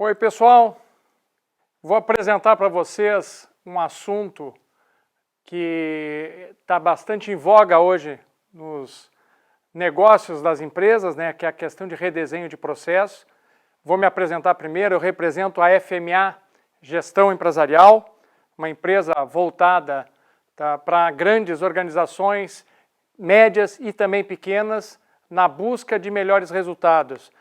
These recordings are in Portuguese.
Oi, pessoal. Vou apresentar para vocês um assunto que está bastante em voga hoje nos negócios das empresas, né, que é a questão de redesenho de processos. Vou me apresentar primeiro. Eu represento a FMA Gestão Empresarial, uma empresa voltada para grandes organizações, médias e também pequenas, na busca de melhores resultados.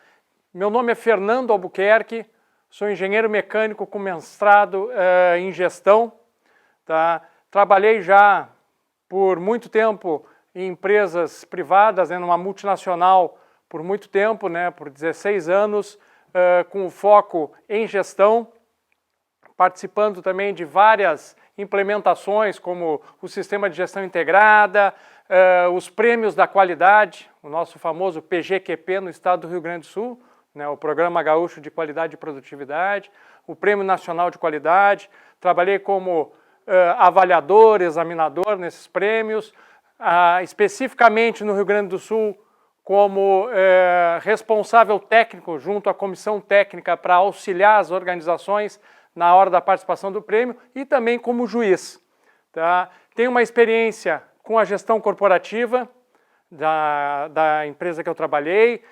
Meu nome é Fernando Albuquerque, sou engenheiro mecânico com mestrado em gestão. Trabalhei já por muito tempo em empresas privadas, numa multinacional por muito tempo, por 16 anos, com foco em gestão, participando também de várias implementações, como o Sistema de Gestão Integrada, os prêmios da qualidade, o nosso famoso PGQP no estado do Rio Grande do Sul, o Programa Gaúcho de Qualidade e Produtividade, o Prêmio Nacional de Qualidade. Trabalhei como avaliador, examinador nesses prêmios, especificamente no Rio Grande do Sul, como responsável técnico junto à comissão técnica para auxiliar as organizações na hora da participação do prêmio, e também como juiz. Tenho uma experiência com a gestão corporativa da empresa que eu trabalhei,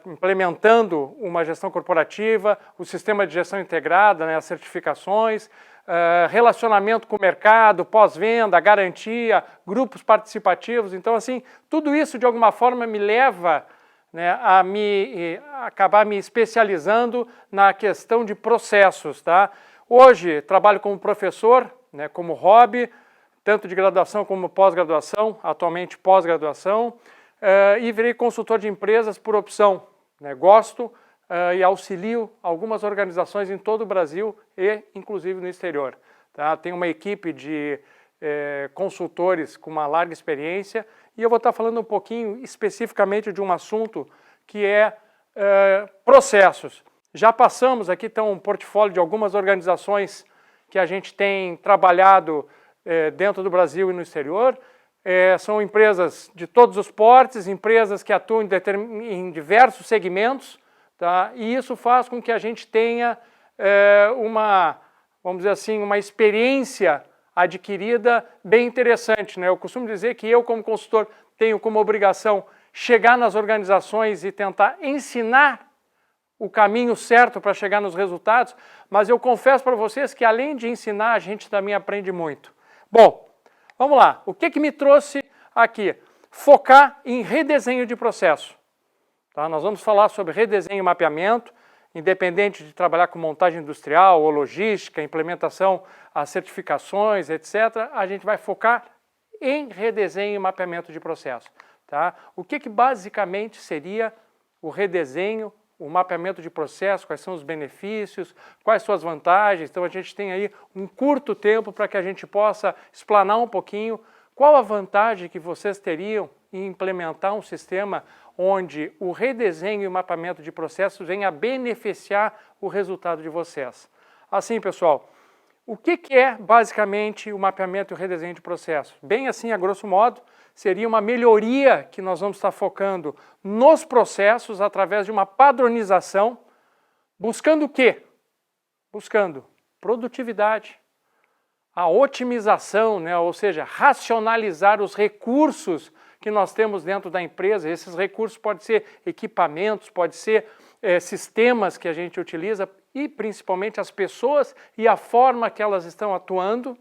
implementando uma gestão corporativa, o sistema de gestão integrada, as certificações, relacionamento com o mercado, pós-venda, garantia, grupos participativos. Então, assim, tudo isso de alguma forma me leva a acabar me especializando na questão de processos. Hoje trabalho como professor, como hobby, tanto de graduação como pós-graduação, atualmente pós-graduação, e virei consultor de empresas por opção. Gosto e auxilio algumas organizações em todo o Brasil e inclusive no exterior. Tenho uma equipe de consultores com uma larga experiência, e eu vou estar falando um pouquinho especificamente de um assunto que é processos. Já passamos aqui então um portfólio de algumas organizações que a gente tem trabalhado dentro do Brasil e no exterior. São empresas de todos os portes, empresas que atuam em diversos segmentos, e isso faz com que a gente tenha vamos dizer assim, uma experiência adquirida bem interessante. Eu costumo dizer que eu, como consultor, tenho como obrigação chegar nas organizações e tentar ensinar o caminho certo para chegar nos resultados, mas eu confesso para vocês que, além de ensinar, a gente também aprende muito. Bom, vamos lá. O que me trouxe aqui? Focar em redesenho de processo. Nós vamos falar sobre redesenho e mapeamento, independente de trabalhar com montagem industrial ou logística, implementação, as certificações, etc. A gente vai focar em redesenho e mapeamento de processo. O que basicamente seria o redesenho, o mapeamento de processo, quais são os benefícios, quais são as vantagens. Então a gente tem aí um curto tempo para que a gente possa explanar um pouquinho qual a vantagem que vocês teriam em implementar um sistema onde o redesenho e o mapeamento de processos venha a beneficiar o resultado de vocês. Assim, pessoal, o que é basicamente o mapeamento e o redesenho de processos? Bem assim, a grosso modo, seria uma melhoria que nós vamos estar focando nos processos através de uma padronização, buscando o quê? Buscando produtividade, a otimização, ou seja, racionalizar os recursos que nós temos dentro da empresa. Esses recursos podem ser equipamentos, pode ser sistemas que a gente utiliza, e principalmente as pessoas e a forma que elas estão atuando.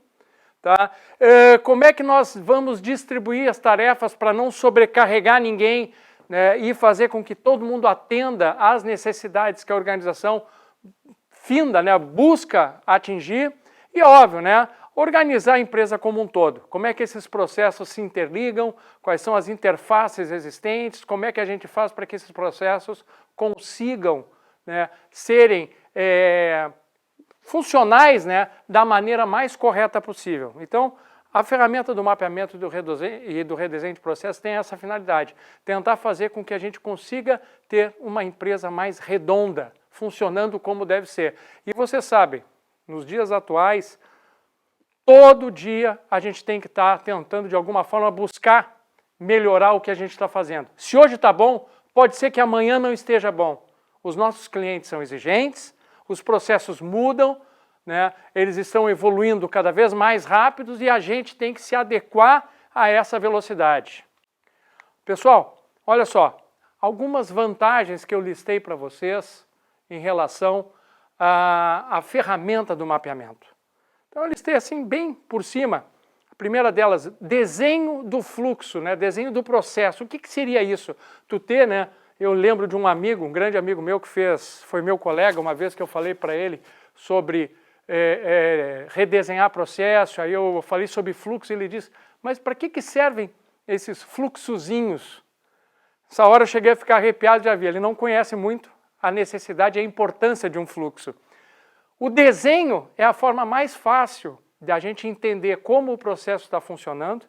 Como é que nós vamos distribuir as tarefas para não sobrecarregar ninguém, e fazer com que todo mundo atenda às necessidades que a organização busca atingir. E óbvio, organizar a empresa como um todo. Como é que esses processos se interligam, quais são as interfaces existentes, como é que a gente faz para que esses processos consigam serem funcionais da maneira mais correta possível. Então, a ferramenta do mapeamento e do redesenho de processos tem essa finalidade: tentar fazer com que a gente consiga ter uma empresa mais redonda, funcionando como deve ser. E você sabe, nos dias atuais, todo dia a gente tem que estar tentando de alguma forma buscar melhorar o que a gente está fazendo. Se hoje está bom, pode ser que amanhã não esteja bom. Os nossos clientes são exigentes, os processos mudam, né? Eles estão evoluindo cada vez mais rápidos e a gente tem que se adequar a essa velocidade. Pessoal, olha só, algumas vantagens que eu listei para vocês em relação à ferramenta do mapeamento. Então eu listei assim bem por cima. A primeira delas, desenho do fluxo, né? Desenho do processo. O que seria isso? Tu ter, né? Eu lembro de um amigo, um grande amigo meu que foi meu colega, uma vez que eu falei para ele sobre redesenhar processo, aí eu falei sobre fluxo e ele disse, mas para que servem esses fluxozinhos? Essa hora eu cheguei a ficar arrepiado de ouvir, ele não conhece muito a necessidade e a importância de um fluxo. O desenho é a forma mais fácil de a gente entender como o processo está funcionando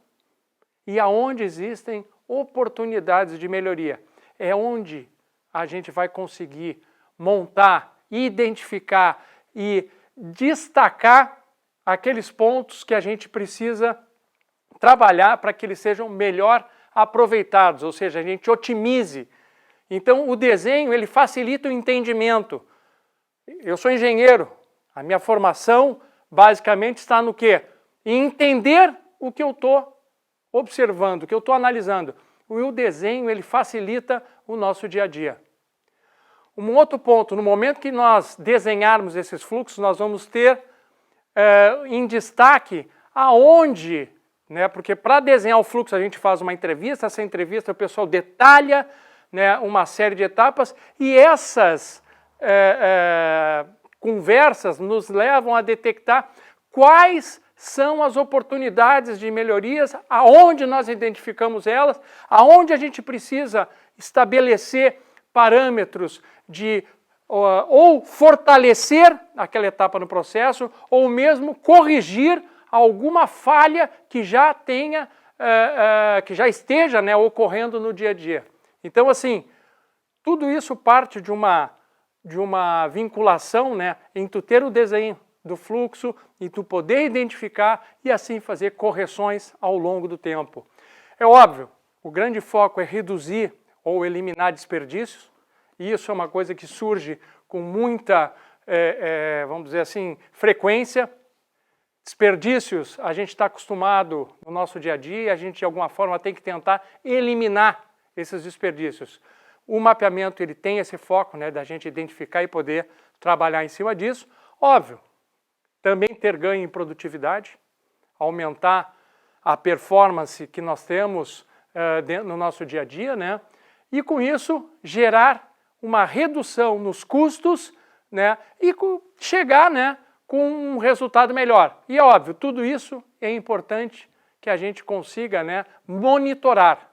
e aonde existem oportunidades de melhoria. É onde a gente vai conseguir montar, identificar e destacar aqueles pontos que a gente precisa trabalhar para que eles sejam melhor aproveitados, ou seja, a gente otimize. Então o desenho ele facilita o entendimento. Eu sou engenheiro, a minha formação basicamente está no quê? Em entender o que eu estou observando, o que eu estou analisando. O desenho ele facilita o nosso dia a dia. Um outro ponto, no momento que nós desenharmos esses fluxos, nós vamos ter em destaque aonde, né, porque para desenhar o fluxo a gente faz uma entrevista, essa entrevista o pessoal detalha, né, uma série de etapas e essas conversas nos levam a detectar quais são as oportunidades de melhorias, aonde nós identificamos elas, aonde a gente precisa estabelecer parâmetros de ou fortalecer aquela etapa no processo, ou mesmo corrigir alguma falha que já tenha, que já esteja, né, ocorrendo no dia a dia. Então, assim, tudo isso parte de uma vinculação, né, em tu ter o desenho do fluxo e tu poder identificar e assim fazer correções ao longo do tempo. É óbvio, o grande foco é reduzir ou eliminar desperdícios, e isso é uma coisa que surge com muita, vamos dizer assim, frequência. Desperdícios, a gente está acostumado no nosso dia a dia, a gente de alguma forma tem que tentar eliminar esses desperdícios. O mapeamento ele tem esse foco, né, da gente identificar e poder trabalhar em cima disso. Óbvio, também ter ganho em produtividade, aumentar a performance que nós temos no nosso dia a dia, né, e com isso gerar uma redução nos custos, né, e chegar, né, com um resultado melhor. E é óbvio, tudo isso é importante que a gente consiga, né, monitorar.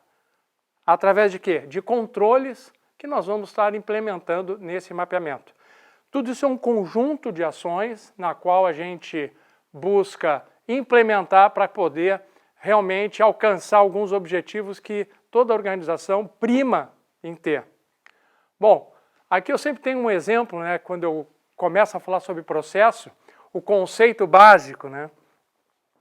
Através de quê? De controles que nós vamos estar implementando nesse mapeamento. Tudo isso é um conjunto de ações na qual a gente busca implementar para poder realmente alcançar alguns objetivos que toda organização prima em ter. Bom, aqui eu sempre tenho um exemplo, né, quando eu começo a falar sobre processo, o conceito básico, né?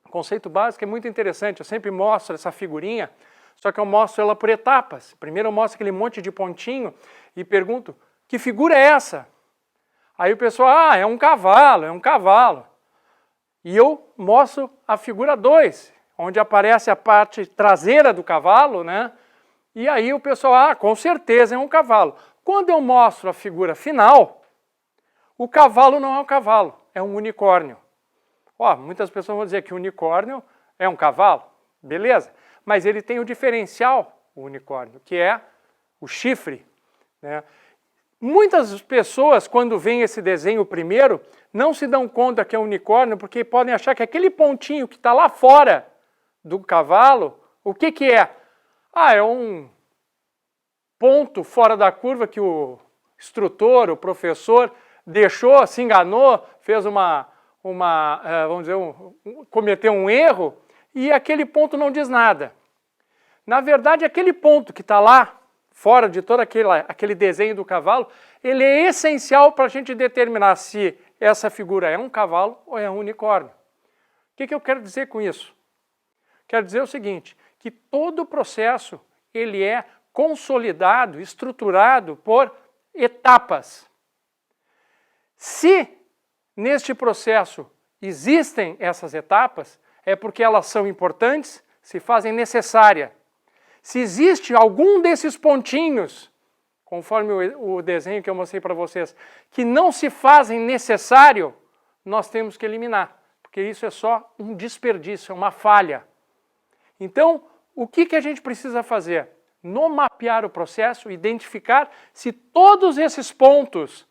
O conceito básico é muito interessante, eu sempre mostro essa figurinha, só que eu mostro ela por etapas. Primeiro eu mostro aquele monte de pontinho e pergunto, que figura é essa? Aí o pessoal, é um cavalo, é um cavalo. E eu mostro a figura 2, onde aparece a parte traseira do cavalo, né? E aí o pessoal, com certeza é um cavalo. Quando eu mostro a figura final, o cavalo não é um cavalo, é um unicórnio. Muitas pessoas vão dizer que o unicórnio é um cavalo, beleza. Mas ele tem o diferencial, o unicórnio, que é o chifre, né? Muitas pessoas, quando veem esse desenho primeiro, não se dão conta que é um unicórnio, porque podem achar que aquele pontinho que está lá fora do cavalo, o que que é? É um ponto fora da curva que o instrutor, o professor, deixou, se enganou, fez vamos dizer, cometeu um erro, e aquele ponto não diz nada. Na verdade, aquele ponto que está lá, fora de todo aquele desenho do cavalo, ele é essencial para a gente determinar se essa figura é um cavalo ou é um unicórnio. O que eu quero dizer com isso? Quero dizer o seguinte, que todo o processo ele é consolidado, estruturado por etapas. Se neste processo existem essas etapas, é porque elas são importantes, se fazem necessária. Se existe algum desses pontinhos, conforme o desenho que eu mostrei para vocês, que não se fazem necessário, nós temos que eliminar, porque isso é só um desperdício, é uma falha. Então, o que a gente precisa fazer? No mapear o processo, identificar se todos esses pontos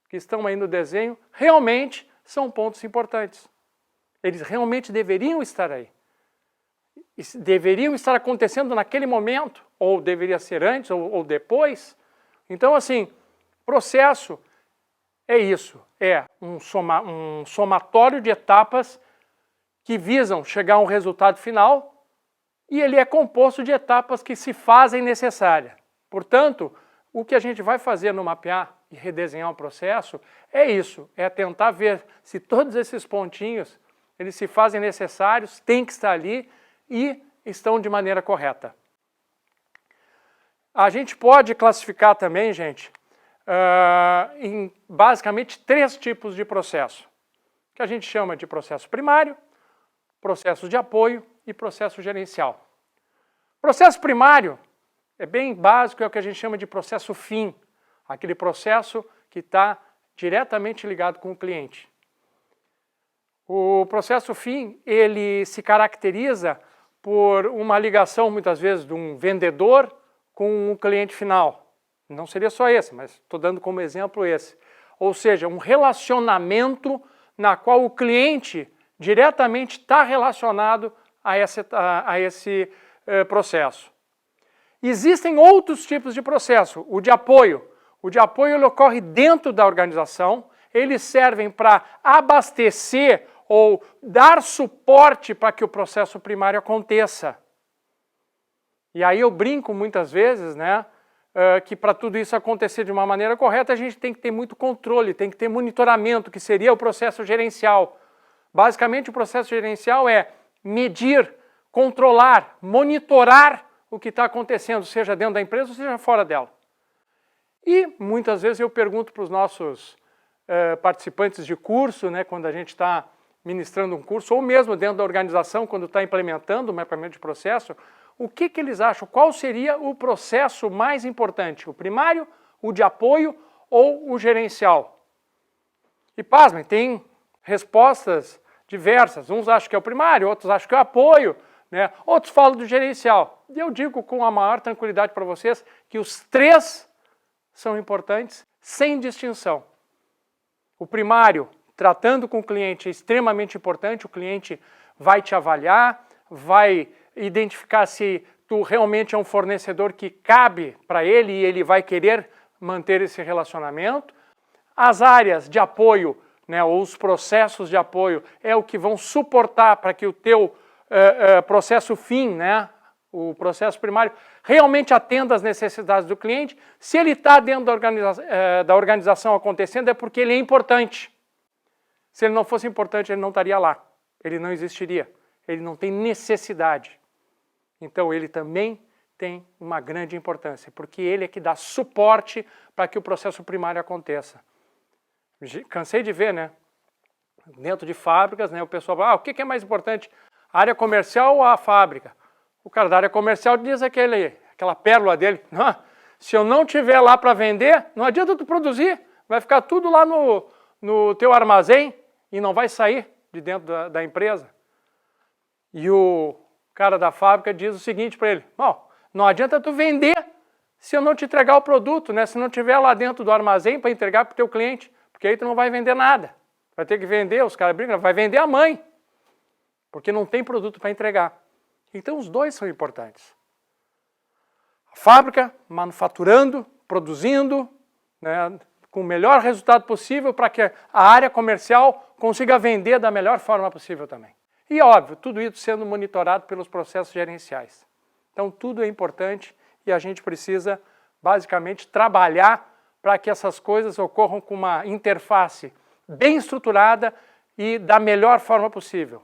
que estão aí no desenho realmente são pontos importantes. Eles realmente deveriam estar aí. Deveriam estar acontecendo naquele momento, ou deveria ser antes ou depois. Então, assim, processo é isso, é um somatório de etapas que visam chegar a um resultado final e ele é composto de etapas que se fazem necessárias. Portanto, o que a gente vai fazer no mapear e redesenhar o processo é isso, é tentar ver se todos esses pontinhos eles se fazem necessários, têm que estar ali e estão de maneira correta. A gente pode classificar também, gente, em basicamente 3 tipos de processo, que a gente chama de processo primário, processo de apoio e processo gerencial. Processo primário é bem básico, é o que a gente chama de processo fim, aquele processo que está diretamente ligado com o cliente. O processo fim, ele se caracteriza por uma ligação, muitas vezes, de um vendedor com um cliente final. Não seria só esse, mas estou dando como exemplo esse. Ou seja, um relacionamento na qual o cliente diretamente está relacionado a esse processo. Existem outros tipos de processo. O de apoio. O de apoio ele ocorre dentro da organização. Eles servem para abastecer ou dar suporte para que o processo primário aconteça. E aí eu brinco muitas vezes, né, que para tudo isso acontecer de uma maneira correta, a gente tem que ter muito controle, tem que ter monitoramento, que seria o processo gerencial. Basicamente, o processo gerencial é medir, controlar, monitorar o que está acontecendo, seja dentro da empresa ou seja fora dela. E muitas vezes eu pergunto para os nossos participantes de curso, né, quando a gente está ministrando um curso, ou mesmo dentro da organização, quando está implementando o mapeamento de processo, o que eles acham? Qual seria o processo mais importante? O primário, o de apoio ou o gerencial? E pasmem, tem respostas diversas. Uns acham que é o primário, outros acham que é o apoio, né? Outros falam do gerencial. E eu digo com a maior tranquilidade para vocês que os 3 são importantes, sem distinção. O primário, tratando com o cliente, é extremamente importante. O cliente vai te avaliar, vai identificar se tu realmente é um fornecedor que cabe para ele e ele vai querer manter esse relacionamento. As áreas de apoio, né, ou os processos de apoio, é o que vão suportar para que o teu processo fim, né, o processo primário, realmente atenda às necessidades do cliente. Se ele está dentro da organização acontecendo, é porque ele é importante. Se ele não fosse importante, ele não estaria lá. Ele não existiria. Ele não tem necessidade. Então, ele também tem uma grande importância, porque ele é que dá suporte para que o processo primário aconteça. Cansei de ver, né? Dentro de fábricas, né, o pessoal fala, o que é mais importante, a área comercial ou a fábrica? O cara da área comercial diz aquela pérola dele, se eu não tiver lá para vender, não adianta tu produzir, vai ficar tudo lá no teu armazém e não vai sair de dentro da empresa. E o cara da fábrica diz o seguinte para ele, não adianta tu vender se eu não te entregar o produto, né? Se não tiver lá dentro do armazém para entregar para o teu cliente, porque aí tu não vai vender nada. Vai ter que vender, os caras brincam, vai vender a mãe, porque não tem produto para entregar. Então os 2 são importantes. A fábrica manufaturando, produzindo, né, com o melhor resultado possível para que a área comercial consiga vender da melhor forma possível também. E óbvio, tudo isso sendo monitorado pelos processos gerenciais. Então tudo é importante e a gente precisa basicamente trabalhar para que essas coisas ocorram com uma interface bem estruturada e da melhor forma possível.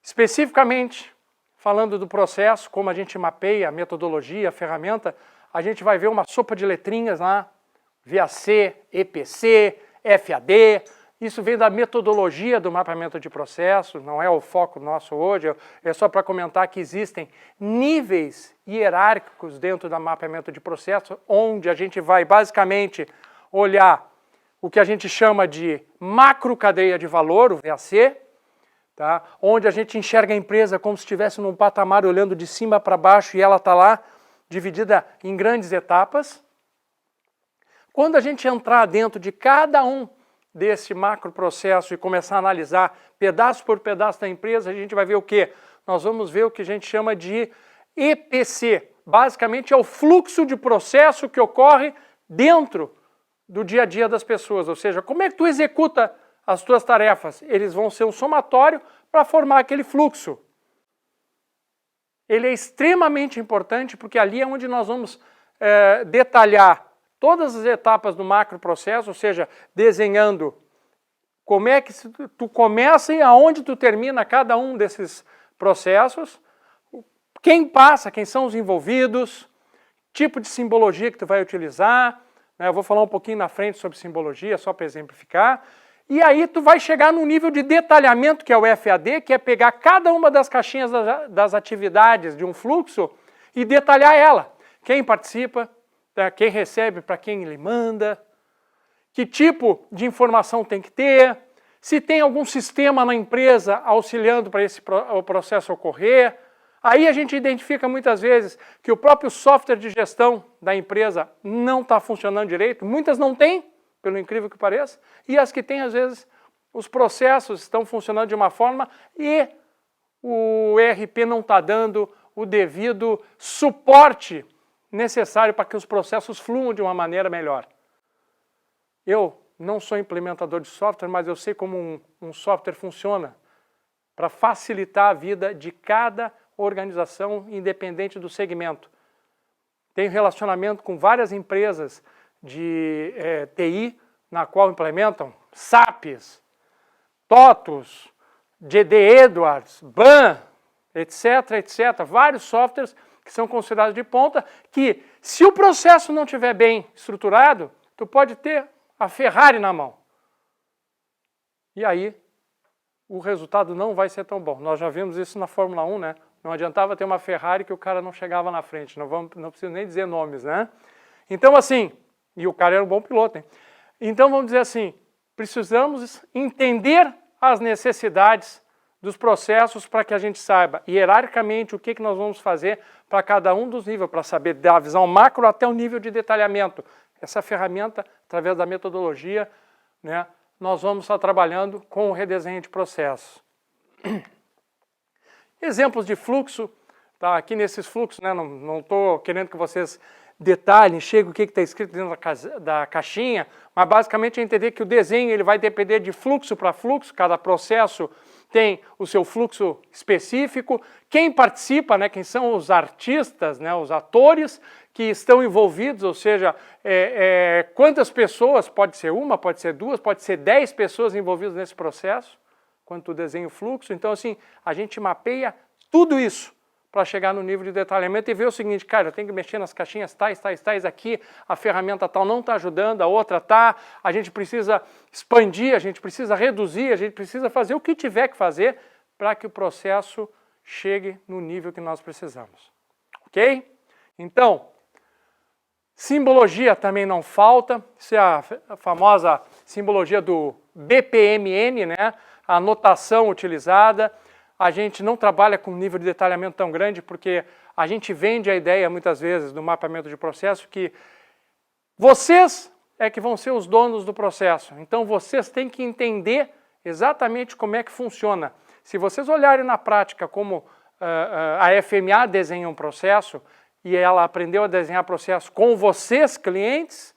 Especificamente, falando do processo, como a gente mapeia a metodologia, a ferramenta, a gente vai ver uma sopa de letrinhas lá, VAC, EPC, FAD. Isso vem da metodologia do mapeamento de processos, não é o foco nosso hoje, é só para comentar que existem níveis hierárquicos dentro do mapeamento de processos, onde a gente vai basicamente olhar o que a gente chama de macro cadeia de valor, o VAC, tá? Onde a gente enxerga a empresa como se estivesse num patamar olhando de cima para baixo e ela está lá dividida em grandes etapas. Quando a gente entrar dentro de cada um desse macro processo e começar a analisar pedaço por pedaço da empresa, a gente vai ver o quê? Nós vamos ver o que a gente chama de EPC. Basicamente é o fluxo de processo que ocorre dentro do dia a dia das pessoas. Ou seja, como é que tu executa as tuas tarefas? Eles vão ser um somatório para formar aquele fluxo. Ele é extremamente importante porque ali é onde nós vamos detalhar todas as etapas do macro processo, ou seja, desenhando como é que tu começa e aonde tu termina cada um desses processos, quem passa, quem são os envolvidos, tipo de simbologia que tu vai utilizar, né? Eu vou falar um pouquinho na frente sobre simbologia, só para exemplificar, e aí tu vai chegar no nível de detalhamento, que é o FAD, que é pegar cada uma das caixinhas das atividades de um fluxo e detalhar ela. Quem participa, quem recebe, para quem ele manda, que tipo de informação tem que ter, se tem algum sistema na empresa auxiliando para o processo ocorrer. Aí a gente identifica muitas vezes que o próprio software de gestão da empresa não está funcionando direito, muitas não têm, pelo incrível que pareça, e as que têm, às vezes, os processos estão funcionando de uma forma e o ERP não está dando o devido suporte necessário para que os processos fluam de uma maneira melhor. Eu não sou implementador de software, mas eu sei como um software funciona para facilitar a vida de cada organização, independente do segmento. Tenho relacionamento com várias empresas de TI, na qual implementam SAPs, TOTUS, GD Edwards, BAN, etc., etc. Vários softwares que são considerados de ponta, que se o processo não estiver bem estruturado, tu pode ter a Ferrari na mão. E aí, o resultado não vai ser tão bom. Nós já vimos isso na Fórmula 1, né? Não adiantava ter uma Ferrari que o cara não chegava na frente. Não preciso nem dizer nomes, né? Então, assim, e o cara era um bom piloto, hein? Então, vamos dizer assim, precisamos entender as necessidades dos processos para que a gente saiba hierarquicamente o que nós vamos fazer para cada um dos níveis, para saber da visão macro até o nível de detalhamento. Essa ferramenta, através da metodologia, né, nós vamos estar trabalhando com o redesenho de processos. Exemplos de fluxo, tá? Aqui nesses fluxos, né, não estou querendo que vocês detalhem, cheguem o que está escrito dentro da caixinha, mas basicamente é entender que o desenho ele vai depender de fluxo para fluxo, cada processo tem o seu fluxo específico, quem participa, né, quem são os artistas, né, os atores que estão envolvidos, ou seja, quantas pessoas, pode ser uma, pode ser duas, pode ser 10 pessoas envolvidas nesse processo, quando tu desenha o fluxo. Então, assim, a gente mapeia tudo isso para chegar no nível de detalhamento e ver o seguinte, cara, eu tenho que mexer nas caixinhas tais, aqui a ferramenta tal não está ajudando, a outra está, a gente precisa expandir, a gente precisa reduzir, a gente precisa fazer o que tiver que fazer para que o processo chegue no nível que nós precisamos. Ok? Então, simbologia também não falta, isso é a famosa simbologia do BPMN, né? A notação utilizada. A gente não trabalha com um nível de detalhamento tão grande porque a gente vende a ideia muitas vezes do mapeamento de processo que vocês é que vão ser os donos do processo. Então vocês têm que entender exatamente como é que funciona. Se vocês olharem na prática como a FMA desenha um processo e ela aprendeu a desenhar processo com vocês, clientes,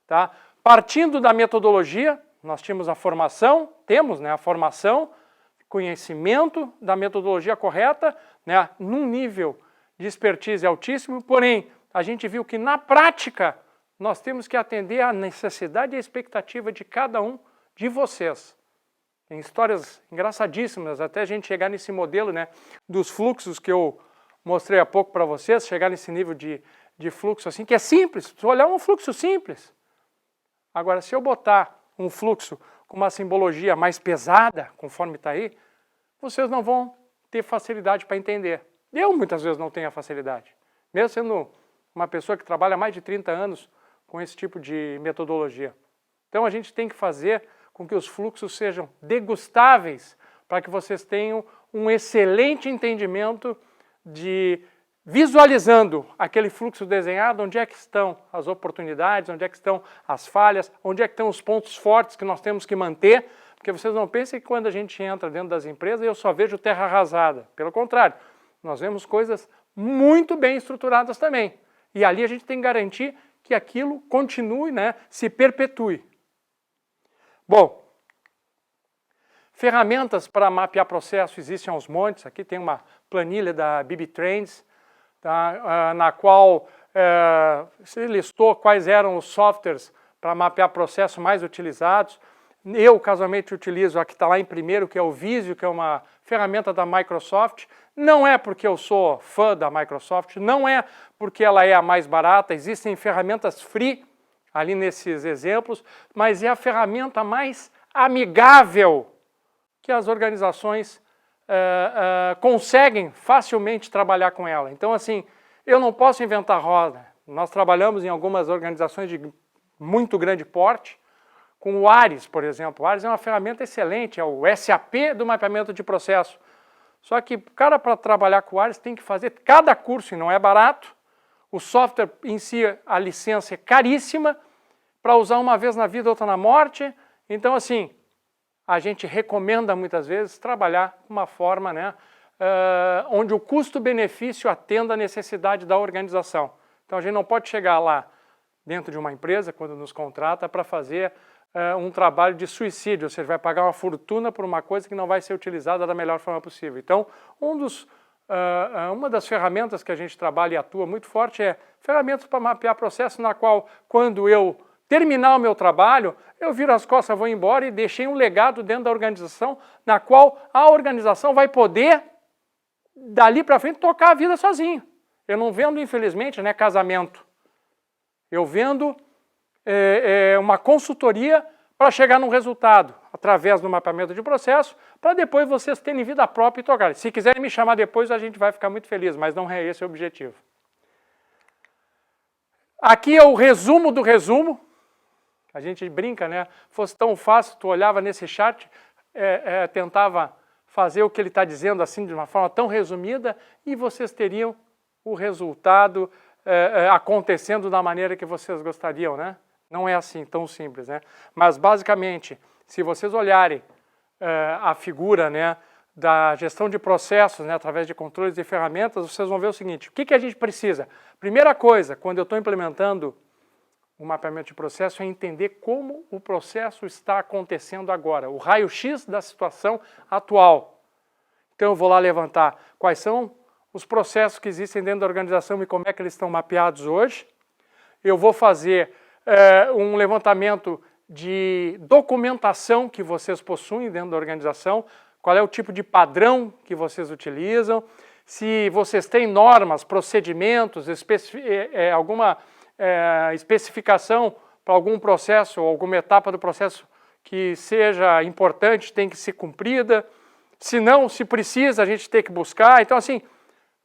tá? Partindo da metodologia, nós temos a formação, né, a formação, conhecimento da metodologia correta, né, num nível de expertise altíssimo, porém, a gente viu que na prática nós temos que atender à necessidade e à expectativa de cada um de vocês. Tem histórias engraçadíssimas, até a gente chegar nesse modelo, né, dos fluxos que eu mostrei há pouco para vocês, chegar nesse nível de fluxo assim, que é simples, se olhar um fluxo simples. Agora, se eu botar um fluxo com uma simbologia mais pesada, conforme está aí, vocês não vão ter facilidade para entender. Eu, muitas vezes, não tenho a facilidade. Mesmo sendo uma pessoa que trabalha há mais de 30 anos com esse tipo de metodologia. Então, a gente tem que fazer com que os fluxos sejam degustáveis para que vocês tenham um excelente entendimento de visualizando aquele fluxo desenhado, onde é que estão as oportunidades, onde é que estão as falhas, onde é que estão os pontos fortes que nós temos que manter, porque vocês não pensem que quando a gente entra dentro das empresas eu só vejo terra arrasada. Pelo contrário, nós vemos coisas muito bem estruturadas também. E ali a gente tem que garantir que aquilo continue, né, se perpetue. Bom, ferramentas para mapear processo existem aos montes. Aqui tem uma planilha da BB-Trends, tá, na qual se listou quais eram os softwares para mapear processo mais utilizados. Eu, casualmente, utilizo a que está lá em primeiro, que é o Visio, que é uma ferramenta da Microsoft. Não é porque eu sou fã da Microsoft, não é porque ela é a mais barata, existem ferramentas free ali nesses exemplos, mas é a ferramenta mais amigável que as organizações conseguem facilmente trabalhar com ela. Então, assim, eu não posso inventar roda. Nós trabalhamos em algumas organizações de muito grande porte, com o Ares, por exemplo. O Ares é uma ferramenta excelente, é o SAP do mapeamento de processo. Só que o cara, para trabalhar com o Ares, tem que fazer cada curso, e não é barato. O software em si, a licença é caríssima, para usar uma vez na vida, outra na morte. Então, assim, a gente recomenda muitas vezes trabalhar de uma forma, né, onde o custo-benefício atenda a necessidade da organização. Então, a gente não pode chegar lá dentro de uma empresa, quando nos contrata, para fazer um trabalho de suicídio, ou seja, vai pagar uma fortuna por uma coisa que não vai ser utilizada da melhor forma possível. Então, uma das ferramentas que a gente trabalha e atua muito forte é ferramentas para mapear processo, na qual, quando eu terminar o meu trabalho, eu viro as costas, vou embora e deixei um legado dentro da organização, na qual a organização vai poder, dali para frente, tocar a vida sozinho. Eu não vendo, infelizmente, né, casamento. Eu vendo uma consultoria para chegar num resultado, através do mapeamento de processo, para depois vocês terem vida própria e tocarem. Se quiserem me chamar depois, a gente vai ficar muito feliz, mas não é esse o objetivo. Aqui é o resumo do resumo. A gente brinca, né? Fosse tão fácil, tu olhava nesse chart, tentava fazer o que ele está dizendo assim de uma forma tão resumida e vocês teriam o resultado acontecendo da maneira que vocês gostariam, né? Não é assim tão simples, né? Mas basicamente, se vocês olharem a figura, né, da gestão de processos, né, através de controles e ferramentas, vocês vão ver o seguinte: o que a gente precisa? Primeira coisa, quando eu estou implementando o mapeamento de processo, é entender como o processo está acontecendo agora, o raio-x da situação atual. Então eu vou lá levantar quais são os processos que existem dentro da organização e como é que eles estão mapeados hoje. Eu vou fazer um levantamento de documentação que vocês possuem dentro da organização, qual é o tipo de padrão que vocês utilizam, se vocês têm normas, procedimentos, alguma especificação para algum processo ou alguma etapa do processo que seja importante, tem que ser cumprida. Se não, se precisa, a gente tem que buscar. Então, assim,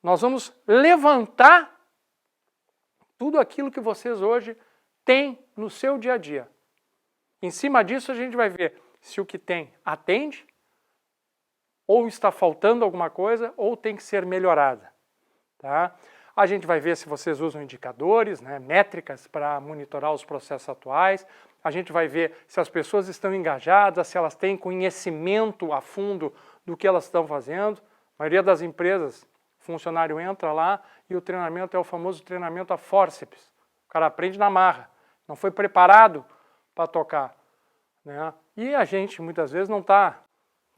nós vamos levantar tudo aquilo que vocês hoje têm no seu dia a dia. Em cima disso, a gente vai ver se o que tem atende, ou está faltando alguma coisa, ou tem que ser melhorada. Tá? A gente vai ver se vocês usam indicadores, né, métricas para monitorar os processos atuais. A gente vai ver se as pessoas estão engajadas, se elas têm conhecimento a fundo do que elas estão fazendo. A maioria das empresas, o funcionário entra lá e o treinamento é o famoso treinamento a fórceps. O cara aprende na marra, não foi preparado para tocar. Né? E a gente, muitas vezes, não está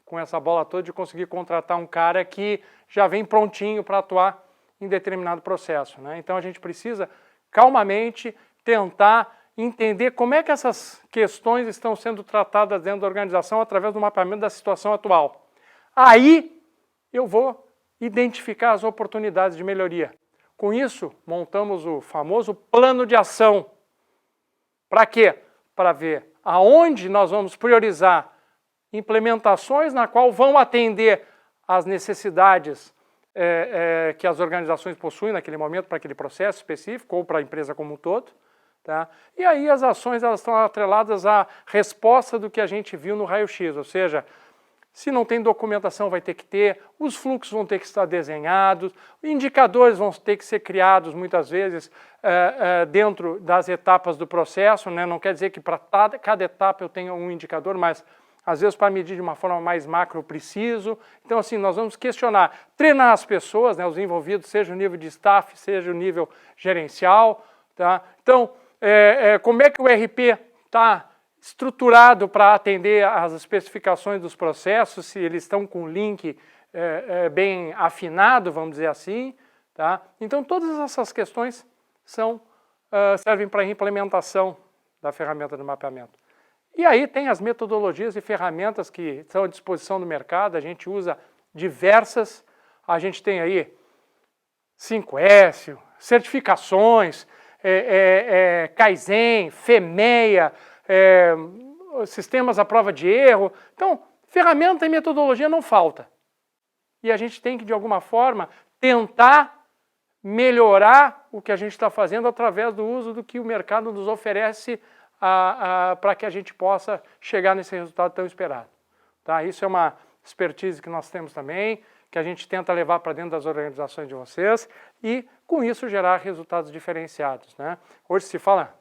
com essa bola toda de conseguir contratar um cara que já vem prontinho para atuar em determinado processo. Né? Então a gente precisa, calmamente, tentar entender como é que essas questões estão sendo tratadas dentro da organização através do mapeamento da situação atual. Aí eu vou identificar as oportunidades de melhoria. Com isso, montamos o famoso plano de ação. Para quê? para ver aonde nós vamos priorizar implementações na qual vão atender às necessidades que as organizações possuem naquele momento para aquele processo específico ou para a empresa como um todo. Tá? E aí as ações elas estão atreladas à resposta do que a gente viu no raio-x, ou seja, se não tem documentação vai ter que ter, os fluxos vão ter que estar desenhados, indicadores vão ter que ser criados muitas vezes dentro das etapas do processo, né? Não quer dizer que para cada etapa eu tenha um indicador, mas às vezes para medir de uma forma mais macro preciso. Então assim, nós vamos questionar, treinar as pessoas, né, os envolvidos, seja o nível de staff, seja o nível gerencial. Tá? Então, como é que o RP está estruturado para atender às especificações dos processos, se eles estão com o link bem afinado, vamos dizer assim. Tá? Então, todas essas questões servem para a implementação da ferramenta de mapeamento. E aí tem as metodologias e ferramentas que estão à disposição do mercado, a gente usa diversas, a gente tem aí 5S, certificações, Kaizen, FEMEA, sistemas à prova de erro. Então, ferramenta e metodologia não falta. E a gente tem que, de alguma forma, tentar melhorar o que a gente está fazendo através do uso do que o mercado nos oferece para que a gente possa chegar nesse resultado tão esperado. Tá? Isso é uma expertise que nós temos também, que a gente tenta levar para dentro das organizações de vocês e, com isso, gerar resultados diferenciados. Né? Hoje se fala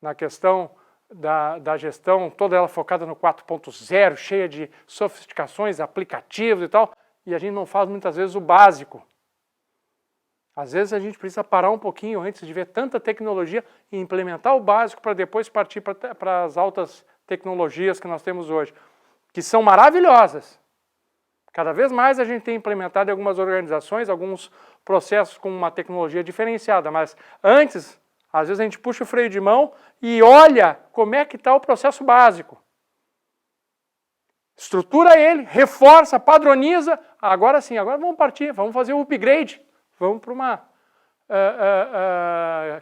na questão da gestão, toda ela focada no 4.0, cheia de sofisticações, aplicativos e tal, e a gente não faz muitas vezes o básico. Às vezes a gente precisa parar um pouquinho antes de ver tanta tecnologia e implementar o básico para depois partir para as altas tecnologias que nós temos hoje, que são maravilhosas. Cada vez mais a gente tem implementado em algumas organizações alguns processos com uma tecnologia diferenciada, mas antes, às vezes a gente puxa o freio de mão e olha como é que está o processo básico. Estrutura ele, reforça, padroniza, agora sim, agora vamos partir, vamos fazer o upgrade. Vamos para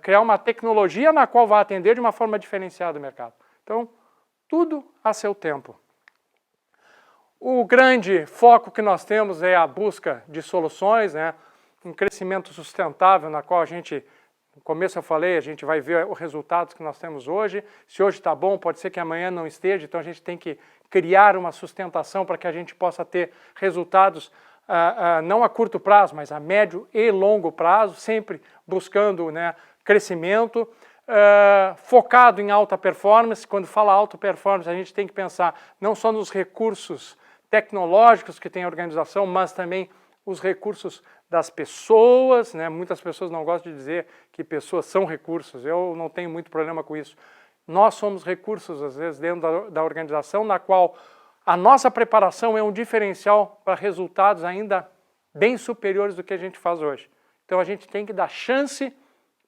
criar uma tecnologia na qual vai atender de uma forma diferenciada o mercado. Então, tudo a seu tempo. O grande foco que nós temos é a busca de soluções, né? Um crescimento sustentável na qual a gente, no começo eu falei, a gente vai ver os resultados que nós temos hoje. Se hoje está bom, pode ser que amanhã não esteja, então a gente tem que criar uma sustentação para que a gente possa ter resultados não a curto prazo, mas a médio e longo prazo, sempre buscando, né, crescimento, focado em alta performance. Quando fala alta performance, a gente tem que pensar não só nos recursos tecnológicos que tem a organização, mas também os recursos das pessoas, né? Muitas pessoas não gostam de dizer que pessoas são recursos, eu não tenho muito problema com isso. Nós somos recursos, às vezes, dentro da organização, na qual a nossa preparação é um diferencial para resultados ainda bem superiores do que a gente faz hoje. Então a gente tem que dar chance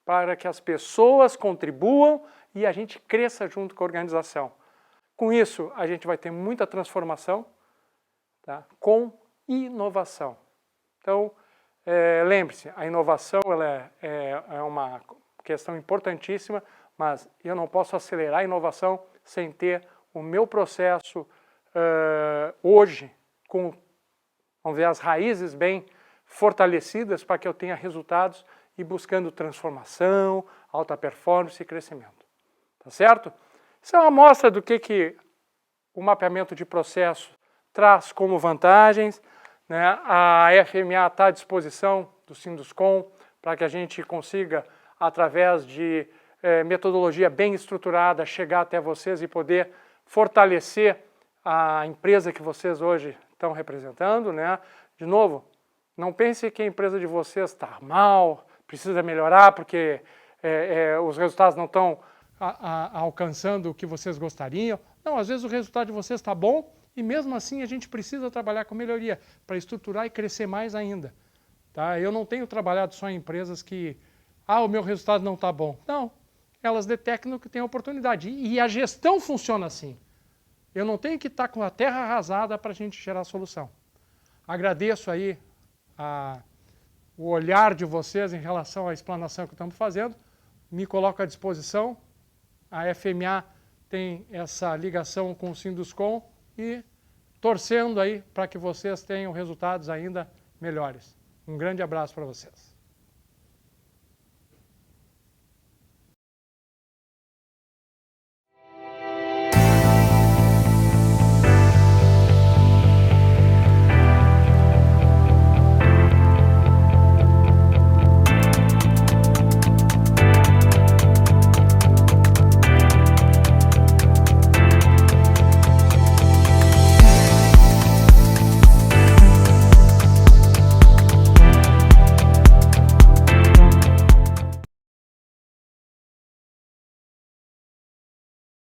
para que as pessoas contribuam e a gente cresça junto com a organização. Com isso, a gente vai ter muita transformação, tá? Com inovação. Então, lembre-se, a inovação ela é uma questão importantíssima, mas eu não posso acelerar a inovação sem ter o meu processo hoje, com, vamos ver, as raízes bem fortalecidas para que eu tenha resultados e buscando transformação, alta performance e crescimento. Tá certo? Isso é uma amostra do que o mapeamento de processo traz como vantagens, né? A FMA está à disposição do Sinduscom para que a gente consiga, através de metodologia bem estruturada, chegar até vocês e poder fortalecer a empresa que vocês hoje estão representando, né? De novo, não pense que a empresa de vocês está mal, precisa melhorar porque os resultados não estão alcançando o que vocês gostariam. Não, às vezes o resultado de vocês está bom e mesmo assim a gente precisa trabalhar com melhoria para estruturar e crescer mais ainda. Tá? Eu não tenho trabalhado só em empresas que, o meu resultado não está bom. Não, elas detectam que tem oportunidade e a gestão funciona assim. Eu não tenho que estar com a terra arrasada para a gente gerar solução. Agradeço aí o olhar de vocês em relação à explanação que estamos fazendo. Me coloco à disposição. A FMA tem essa ligação com o Sinduscom e torcendo aí para que vocês tenham resultados ainda melhores. Um grande abraço para vocês.